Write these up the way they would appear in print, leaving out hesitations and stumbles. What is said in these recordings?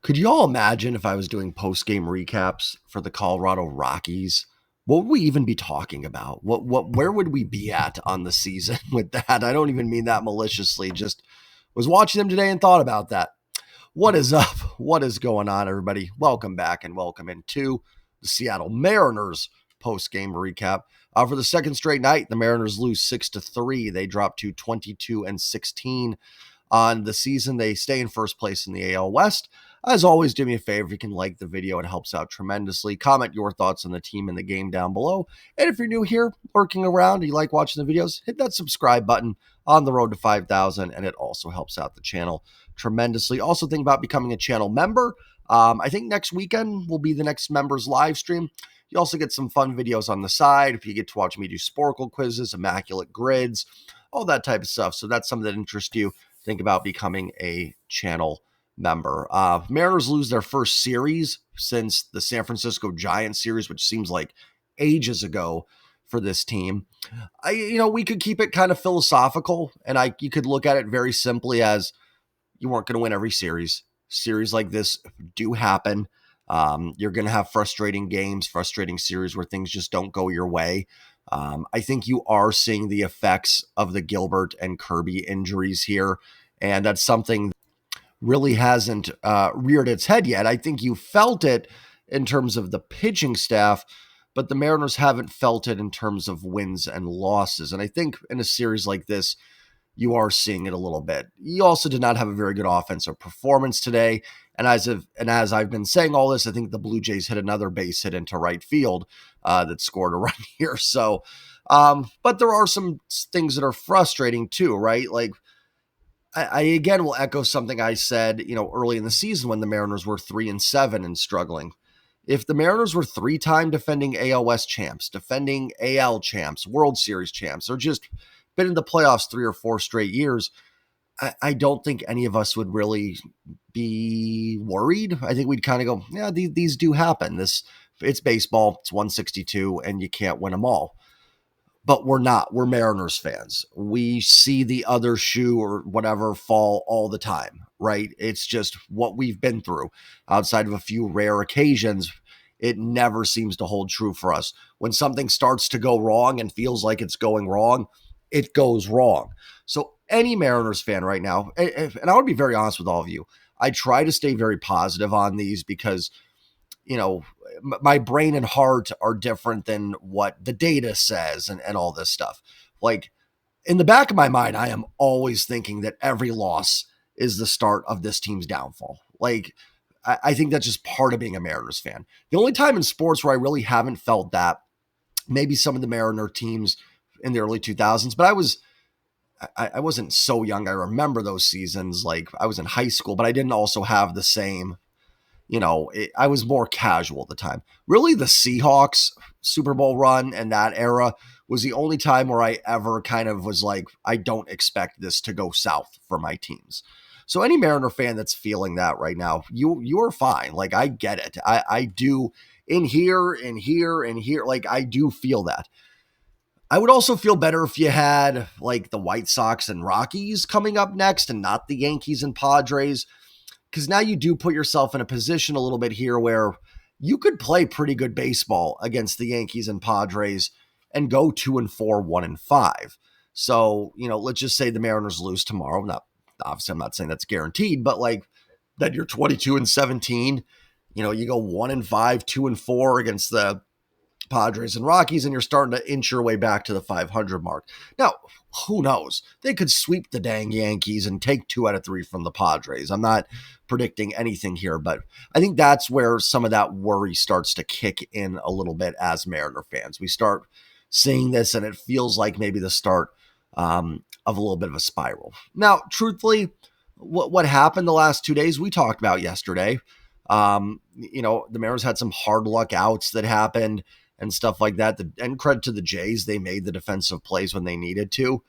Could you all imagine if I was doing post-game recaps for the Colorado Rockies? What would we even be talking about? Where would we be at on the season with that? I don't even mean that maliciously. Just was watching them today and thought about that. What is up? What is going on, everybody? Welcome back and welcome into the Seattle Mariners post-game recap. For the second straight night, the Mariners lose 6-3. They drop to 22-16 on the season. They stay in first place in the AL West. As always, do me a favor, if you can like the video, it helps out tremendously. Comment your thoughts on the team and the game down below. And if you're new here, lurking around, and you like watching the videos, hit that subscribe button on the road to 5,000, and it also helps out the channel tremendously. Also think about becoming a channel member. I think next weekend will be the next members live stream. You also get some fun videos on the side. If you get to watch me do Sporkle quizzes, immaculate grids, all that type of stuff. So that's something that interests you. Think about becoming a channel member. Mariners lose their first series since the San Francisco Giants series, which seems like ages ago for this team. We could keep it kind of philosophical, and you could look at it very simply as you weren't going to win every series. Series like this do happen. You're going to have frustrating games, frustrating series where things just don't go your way. I think you are seeing the effects of the Gilbert and Kirby injuries here, and that's something that really hasn't reared its head yet. I think you felt it in terms of the pitching staff, but the Mariners haven't felt it in terms of wins and losses. And I think in a series like this, you are seeing it a little bit. You also did not have a very good offensive performance today. And as I've been saying all this, I think the Blue Jays hit another base hit into right field that scored a run here. So, but there are some things that are frustrating too, right? Like, I again will echo something I said, early in the season when the Mariners were 3-7 and struggling. If the Mariners were 3-time defending AL West champs, defending AL champs, World Series champs, or just been in the playoffs 3 or 4 straight years, I don't think any of us would really be worried. I think we'd kind of go, yeah, these do happen. It's baseball. It's 162, and you can't win them all. But we're not. We're Mariners fans. We see the other shoe or whatever fall all the time, right? It's just what we've been through. Outside of a few rare occasions, it never seems to hold true for us. When something starts to go wrong and feels like it's going wrong, it goes wrong. So any Mariners fan right now, and I would be very honest with all of you, I try to stay very positive on these because my brain and heart are different than what the data says and all this stuff. Like, in the back of my mind, I am always thinking that every loss is the start of this team's downfall. Like, I think that's just part of being a Mariners fan. The only time in sports where I really haven't felt that, maybe some of the Mariner teams in the early 2000s, but I wasn't so young. I remember those seasons. Like, I was in high school, but I didn't also have the same, I was more casual at the time. Really, the Seahawks Super Bowl run and that era was the only time where I ever kind of was like, I don't expect this to go south for my teams. So any Mariner fan that's feeling that right now, you're fine. Like, I get it. I do in here, like, I do feel that. I would also feel better if you had like the White Sox and Rockies coming up next and not the Yankees and Padres, because now you do put yourself in a position a little bit here where you could play pretty good baseball against the Yankees and Padres and go 2-4, 1-5. So, let's just say the Mariners lose tomorrow. Not obviously, I'm not saying that's guaranteed, but like that you're 22-17. You go 1-5, 2-4 against the Padres and Rockies, and you're starting to inch your way back to the 500 mark. Now, who knows? They could sweep the dang Yankees and take 2 out of 3 from the Padres. I'm not predicting anything here, but I think that's where some of that worry starts to kick in a little bit as Mariner fans. We start seeing this, and it feels like maybe the start of a little bit of a spiral. Now, truthfully, what happened the last 2 days, we talked about yesterday. The Mariners had some hard luck outs that happened and stuff like that. And credit to the Jays, they made the defensive plays when they needed to.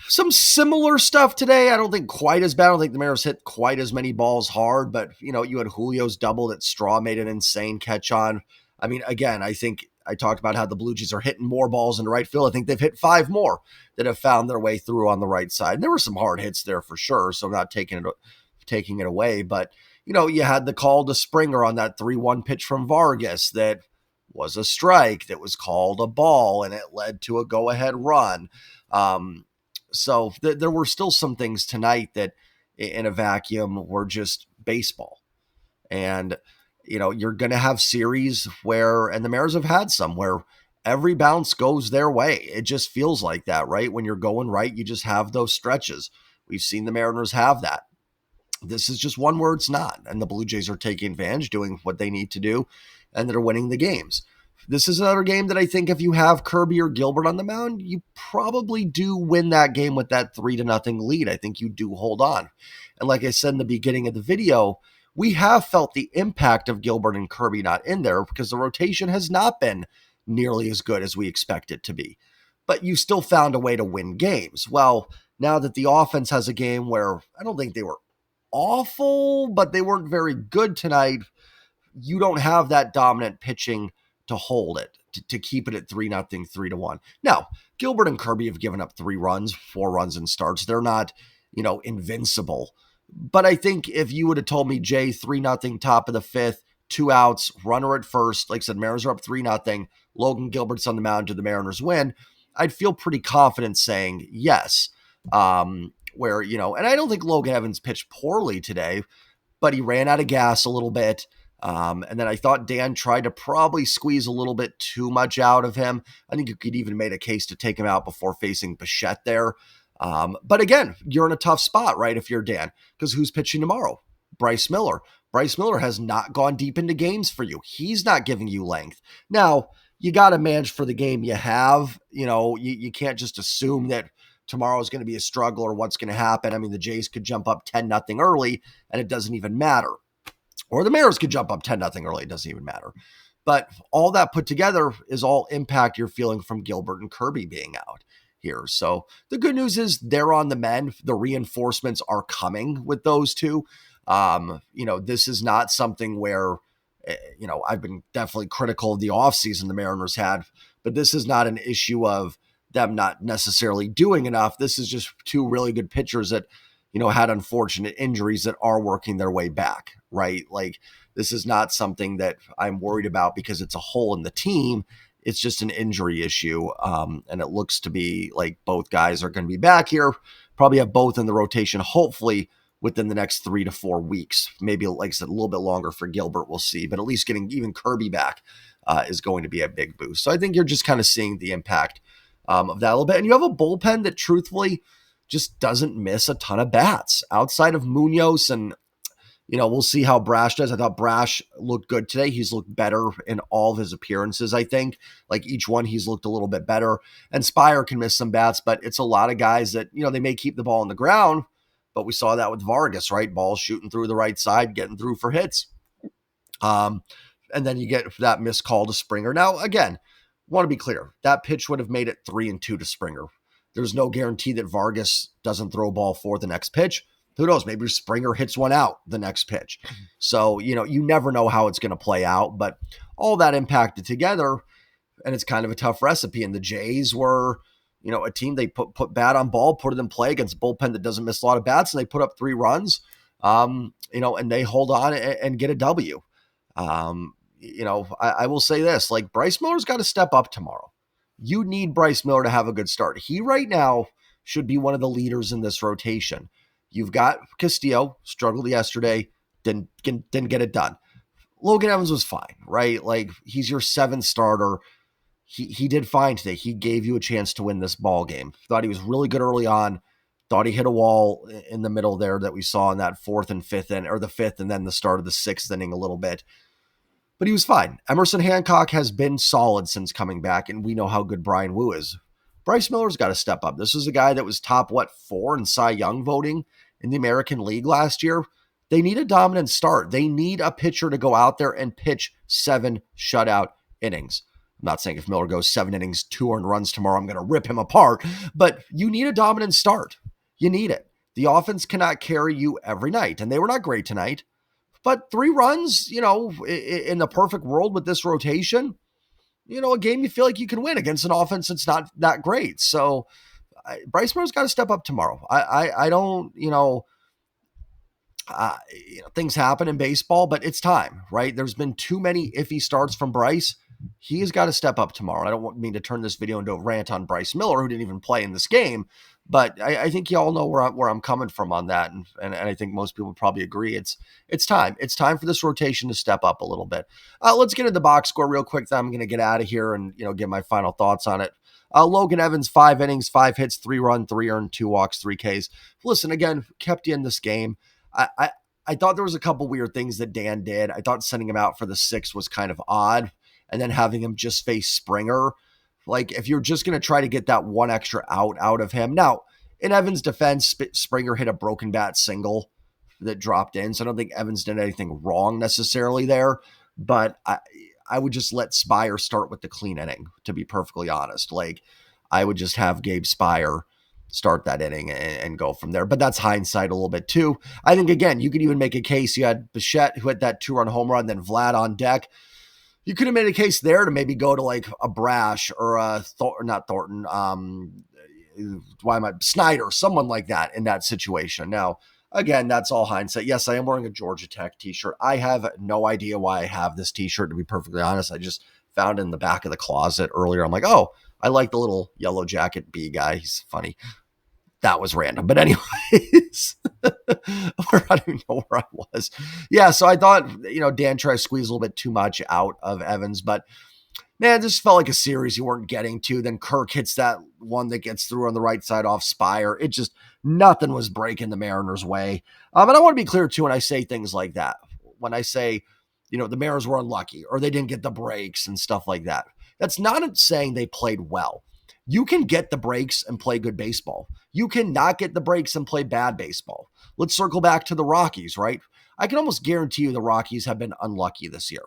Some similar stuff today. I don't think quite as bad. I don't think the Mariners hit quite as many balls hard, but you had Julio's double that Straw made an insane catch on. I mean, again, I think I talked about how the Blue Jays are hitting more balls into right field. I think they've hit 5 more that have found their way through on the right side. And there were some hard hits there for sure, so I'm not taking it taking it away. But, you had the call to Springer on that 3-1 pitch from Vargas that was a strike, that was called a ball, and it led to a go-ahead run. So there were still some things tonight that in a vacuum were just baseball. And, you're going to have series where, and the Mariners have had some where every bounce goes their way. It just feels like that, right? When you're going right, you just have those stretches. We've seen the Mariners have that. This is just one where it's not. And the Blue Jays are taking advantage, doing what they need to do, and they're winning the games. This is another game that I think if you have Kirby or Gilbert on the mound, you probably do win that game with that 3-0 lead. I think you do hold on. And like I said in the beginning of the video, we have felt the impact of Gilbert and Kirby not in there because the rotation has not been nearly as good as we expect it to be. But you still found a way to win games. Well, now that the offense has a game where I don't think they were awful, but they weren't very good tonight, you don't have that dominant pitching to hold it, to keep it at 3-0, 3-1. Now, Gilbert and Kirby have given up 3 runs, 4 runs in starts. They're not, invincible. But I think if you would have told me, Jay, 3-0, top of the 5th, 2 outs, runner at first, like I said, Mariners are up 3-0, Logan Gilbert's on the mound, to the Mariners win, I'd feel pretty confident saying yes. Where, and I don't think Logan Evans pitched poorly today, but he ran out of gas a little bit. And then I thought Dan tried to probably squeeze a little bit too much out of him. I think you could even make a case to take him out before facing Bichette there. But again, you're in a tough spot, right, if you're Dan, because who's pitching tomorrow? Bryce Miller. Bryce Miller has not gone deep into games for you. He's not giving you length. Now, you got to manage for the game you have. You can't just assume that tomorrow is going to be a struggle or what's going to happen. I mean, the Jays could jump up 10-0 early and it doesn't even matter. Or the Mariners could jump up 10-0 early. It doesn't even matter. But all that put together is all impact you're feeling from Gilbert and Kirby being out here. So the good news is they're on the mend. The reinforcements are coming with those two. This is not something where, I've been definitely critical of the offseason the Mariners had, but this is not an issue of them not necessarily doing enough. This is just 2 really good pitchers that, had unfortunate injuries that are working their way back, right? Like, this is not something that I'm worried about because it's a hole in the team. It's just an injury issue. And it looks to be like both guys are going to be back here. Probably have both in the rotation, hopefully within the next 3 to 4 weeks. Maybe, like I said, a little bit longer for Gilbert. We'll see. But at least getting even Kirby back is going to be a big boost. So I think you're just kind of seeing the impact of that a little bit. And you have a bullpen that truthfully just doesn't miss a ton of bats outside of Munoz. And, we'll see how Brash does. I thought Brash looked good today. He's looked better in all of his appearances, I think. Like each one, he's looked a little bit better. And Spire can miss some bats, but it's a lot of guys that, they may keep the ball on the ground, but we saw that with Vargas, right? Balls shooting through the right side, getting through for hits. And then you get that missed call to Springer. Now, again, want to be clear, that pitch would have made it 3-2 to Springer. There's no guarantee that Vargas doesn't throw a ball for the next pitch. Who knows? Maybe Springer hits one out the next pitch. So, you never know how it's going to play out, but all that impacted together, and it's kind of a tough recipe. And the Jays were, a team, they put bat on ball, put it in play against a bullpen that doesn't miss a lot of bats, and they put up 3 runs, and they hold on and get a W. I will say this, like Bryce Miller's got to step up tomorrow. You need Bryce Miller to have a good start. He right now should be one of the leaders in this rotation. You've got Castillo, struggled yesterday, didn't get it done. Logan Evans was fine, right? Like, he's your 7th starter. He did fine today. He gave you a chance to win this ball game. Thought he was really good early on. Thought he hit a wall in the middle there that we saw in that 4th and 5th inning, or the 5th and then the start of the 6th inning a little bit. But he was fine. Emerson Hancock has been solid since coming back, and we know how good Brian Wu is. Bryce Miller's got to step up. This is a guy that was top, 4 in Cy Young voting in the American League last year. They need a dominant start. They need a pitcher to go out there and pitch 7 shutout innings. I'm not saying if Miller goes 7 innings, 2 earned runs tomorrow, I'm going to rip him apart, but you need a dominant start. You need it. The offense cannot carry you every night, and they were not great tonight. But 3 runs, in the perfect world with this rotation, a game you feel like you can win against an offense that's not that great. So Bryce Miller's got to step up tomorrow. I don't, things happen in baseball, but it's time, right? There's been too many iffy starts from Bryce. He has got to step up tomorrow. I don't mean to turn this video into a rant on Bryce Miller, who didn't even play in this game, but I think you all know where I'm coming from on that, and I think most people probably agree. It's time. It's time for this rotation to step up a little bit. Let's get into the box score real quick. Then I'm going to get out of here and give my final thoughts on it. Logan Evans, 5 innings, 5 hits, 3 run, 3 earned, 2 walks, 3 Ks. Listen, again, kept you in this game. I thought there was a couple weird things that Dan did. I thought sending him out for the 6th was kind of odd, and then having him just face Springer. Like, if you're just going to try to get that one extra out of him. Now, in Evans' defense, Springer hit a broken bat single that dropped in, so I don't think Evans did anything wrong necessarily there, but I would just let Spire start with the clean inning, to be perfectly honest. Like, I would just have Gabe Spire start that inning and go from there. But that's hindsight a little bit too. I think, again, you could even make a case. You had Bichette who had that 2-run home run, then Vlad on deck. You could have made a case there to maybe go to like a Brash or a not Thornton. Snyder, someone like that in that situation. Now, again, that's all hindsight. Yes, I am wearing a Georgia Tech t-shirt. I have no idea why I have this t-shirt, to be perfectly honest. I just found it in the back of the closet earlier. I'm like, oh, I like the little yellow jacket B guy. He's funny. That was random. But anyways, I don't even know where I was. Yeah, so I thought, Dan tried to squeeze a little bit too much out of Evans, but man, this felt like a series you weren't getting to. Then Kirk hits that one that gets through on the right side off Spire. It just, nothing was breaking the Mariners' way. And I want to be clear, too, when I say things like that. When I say, the Mariners were unlucky or they didn't get the breaks and stuff like that. That's not saying they played well. You can get the breaks and play good baseball. You cannot get the breaks and play bad baseball. Let's circle back to the Rockies, right? I can almost guarantee you the Rockies have been unlucky this year.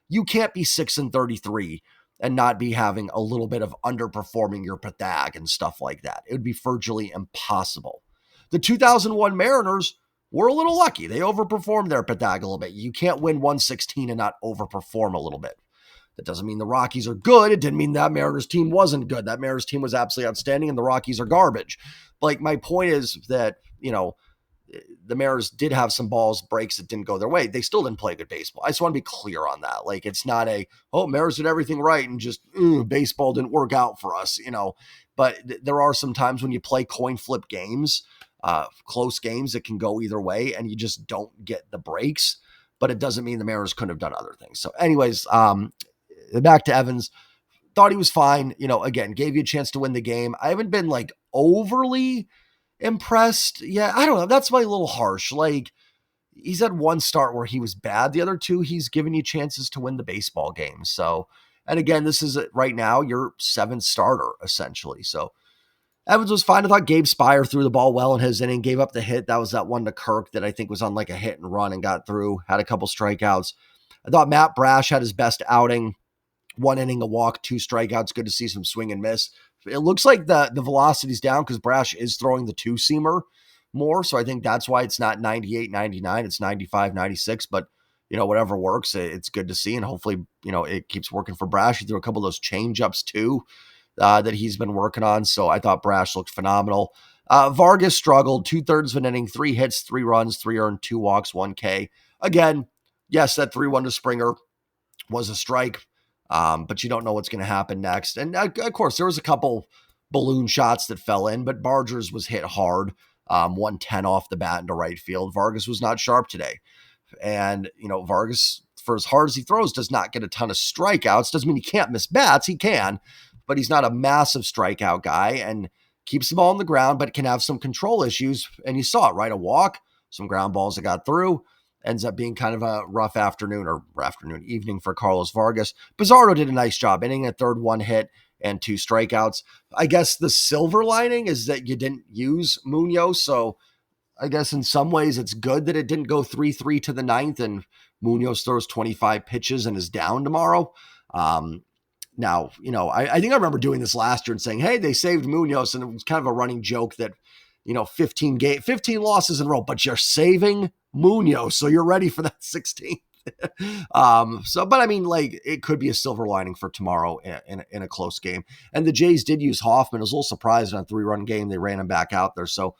You can't be 6-33 and not be having a little bit of underperforming your Pathag and stuff like that. It would be virtually impossible. The 2001 Mariners were a little lucky. They overperformed their Pathag a little bit. You can't win 116 and not overperform a little bit. That doesn't mean the Rockies are good. It didn't mean that Mariners team wasn't good. That Mariners team was absolutely outstanding, and the Rockies are garbage. Like, my point is that, the Mariners did have some breaks that didn't go their way. They still didn't play good baseball. I just want to be clear on that. Like, it's not Mariners did everything right and just baseball didn't work out for us, But there are some times when you play coin flip games, close games that can go either way, and you just don't get the breaks. But it doesn't mean the Mariners couldn't have done other things. So anyways, back to Evans. Thought he was fine. Again, gave you a chance to win the game. I haven't been like overly impressed. Yeah, I don't know. That's my little harsh. Like, he's had one start where he was bad. The other two, he's given you chances to win the baseball game. So, and again, this is right now your 7th starter, essentially. So Evans was fine. I thought Gabe Spire threw the ball well in his inning, gave up the hit. That was that one to Kirk that I think was on like a hit and run and got through, had a couple strikeouts. I thought Matt Brash had his best outing. 1 inning, a walk, 2 strikeouts. Good to see some swing and miss. It looks like the velocity's down because Brash is throwing the 2-seamer more. So I think that's why it's not 98, 99. It's 95, 96. But, whatever works, it's good to see. And hopefully, it keeps working for Brash. He threw a couple of those change-ups too that he's been working on. So I thought Brash looked phenomenal. Vargas struggled. 2/3 of an inning, 3 hits, 3 runs, 3 earned, 2 walks, 1 K. Again, yes, that 3-1 to Springer was a strike. But you don't know what's going to happen next. And of course, there was a couple balloon shots that fell in, but Bargers was hit hard, 110 off the bat into right field. Vargas was not sharp today. And, Vargas, for as hard as he throws, does not get a ton of strikeouts. Doesn't mean he can't miss bats. He can, but he's not a massive strikeout guy and keeps the ball on the ground, but can have some control issues. And you saw it, right? A walk, some ground balls that got through. Ends up being kind of a rough evening for Carlos Vargas. Pizarro did a nice job, inning a third, 1 hit and 2 strikeouts. I guess the silver lining is that you didn't use Munoz, so I guess in some ways it's good that it didn't go 3-3 to the 9th and Munoz throws 25 pitches and is down tomorrow. Now, I think I remember doing this last year and saying, hey, they saved Munoz, and it was kind of a running joke that, 15 losses in a row, but you're saving Munoz, so you're ready for that 16th. But I mean, like, it could be a silver lining for tomorrow in a close game. And the Jays did use Hoffman. I was a little surprised on a 3-run game. They ran him back out there. So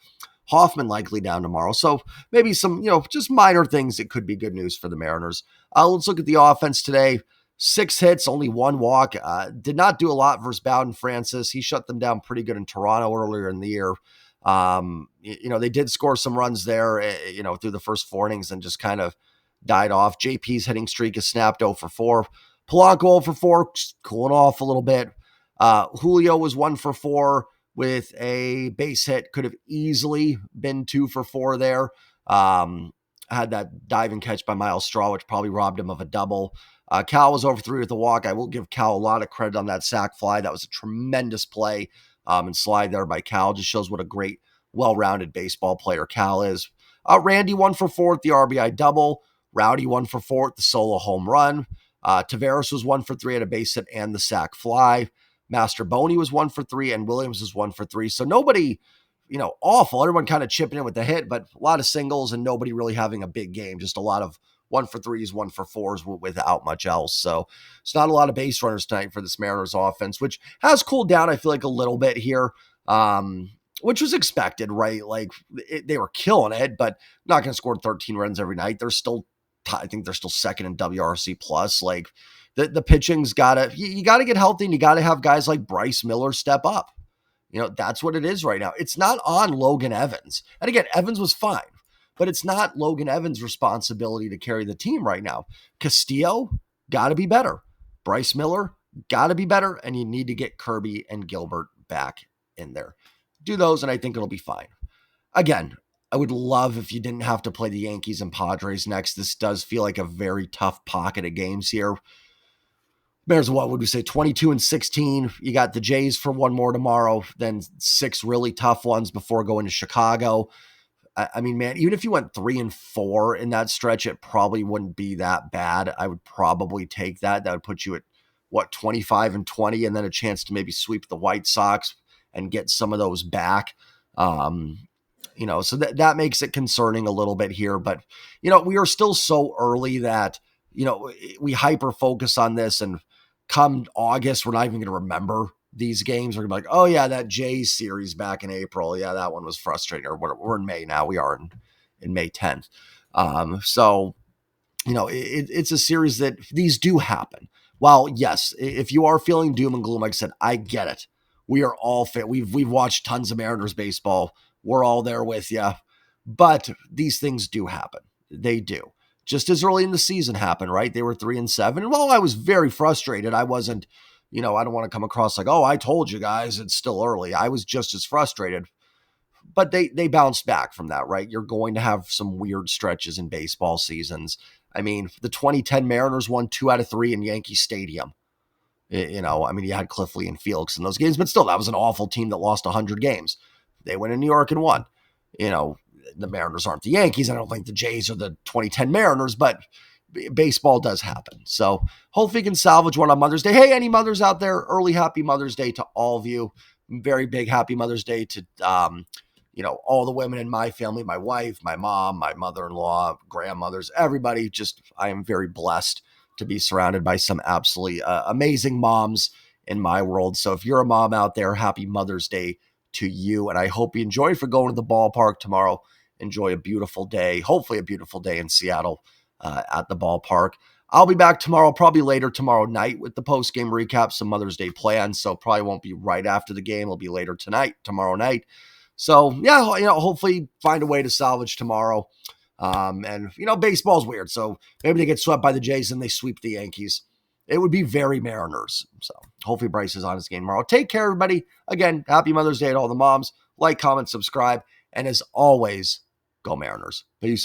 Hoffman likely down tomorrow. So maybe some, just minor things that could be good news for the Mariners. Let's look at the offense today. 6 hits, only 1 walk. Did not do a lot versus Bowden Francis. He shut them down pretty good in Toronto earlier in the year. They did score some runs there, through the first 4 innings and just kind of died off. JP's hitting streak is snapped 0 for 4. Polanco 0 for 4, cooling off a little bit. Julio was 1 for 4 with a base hit. Could have easily been 2 for 4 there. Had that diving catch by Miles Straw, which probably robbed him of a double. Cal was over 3 with a walk. I will give Cal a lot of credit on that sac fly. That was a tremendous play and slide there by Cal. Just shows what a great, well-rounded baseball player Cal is. Randy 1 for 4 at the RBI double. Rowdy 1 for 4 at the solo home run. Tavares was 1 for 3 at a base hit and the sac fly. Master Boney was 1 for 3 and Williams was 1 for 3. So nobody, awful. Everyone kind of chipping in with the hit, but a lot of singles and nobody really having a big game. Just a lot of 1 for 3s, 1 for 4s without much else. So it's not a lot of base runners tonight for this Mariners offense, which has cooled down, I feel like, a little bit here, which was expected, right? Like they were killing it, but not going to score 13 runs every night. I think they're still second in WRC plus. Like the pitching's you gotta get healthy, and you gotta have guys like Bryce Miller step up. That's what it is right now. It's not on Logan Evans. And again, Evans was fine, but it's not Logan Evans' responsibility to carry the team right now. Castillo got to be better. Bryce Miller got to be better, and you need to get Kirby and Gilbert back in there. Do those, and I think it'll be fine. Again, I would love if you didn't have to play the Yankees and Padres next. This does feel like a very tough pocket of games here. Bears, what would we say, 22-16? You got the Jays for 1 more tomorrow, then 6 really tough ones before going to Chicago. I mean, man, even if you went 3-4 in that stretch, it probably wouldn't be that bad. I would probably take that. That would put you at, 25-20, and then a chance to maybe sweep the White Sox and get some of those back. So that makes it concerning a little bit here. But, we are still so early that, we hyper-focus on this, and come August, we're not even going to remember these games. We're going to be like, oh, yeah, that Jays series back in April. Yeah, that one was frustrating. Or we're in May now. We are in May 10th. It's a series that these do happen. While, yes, if you are feeling doom and gloom, like I said, I get it. We are all fit. We've watched tons of Mariners baseball. We're all there with you. But these things do happen. They do. Just as early in the season happened, right? They were 3-7. And while I was very frustrated, I wasn't, I don't want to come across like, oh, I told you guys it's still early. I was just as frustrated. But they bounced back from that, right? You're going to have some weird stretches in baseball seasons. I mean, the 2010 Mariners won 2 out of 3 in Yankee Stadium. You had Cliff Lee and Felix in those games, but still, that was an awful team that lost 100 games. They went in New York and won. The Mariners aren't the Yankees. I don't think the Jays are the 2010 Mariners, but baseball does happen. So hopefully you can salvage one on Mother's Day. Hey, any mothers out there, early happy Mother's Day to all of you. Very big happy Mother's Day to, all the women in my family, my wife, my mom, my mother-in-law, grandmothers, everybody. I am very blessed to be surrounded by some absolutely amazing moms in my world. So if you're a mom out there, happy Mother's Day to you. And I hope you enjoy for going to the ballpark tomorrow. Enjoy a beautiful day, hopefully a beautiful day in Seattle at the ballpark. I'll be back tomorrow, probably later tomorrow night with the post-game recap, some Mother's Day plans. So probably won't be right after the game. It'll be later tomorrow night. So yeah, hopefully find a way to salvage tomorrow. Baseball's weird. So maybe they get swept by the Jays and they sweep the Yankees. It would be very Mariners. So hopefully Bryce is on his game tomorrow. Take care, everybody. Again, happy Mother's Day to all the moms. Like, comment, subscribe. And as always, go Mariners. Peace.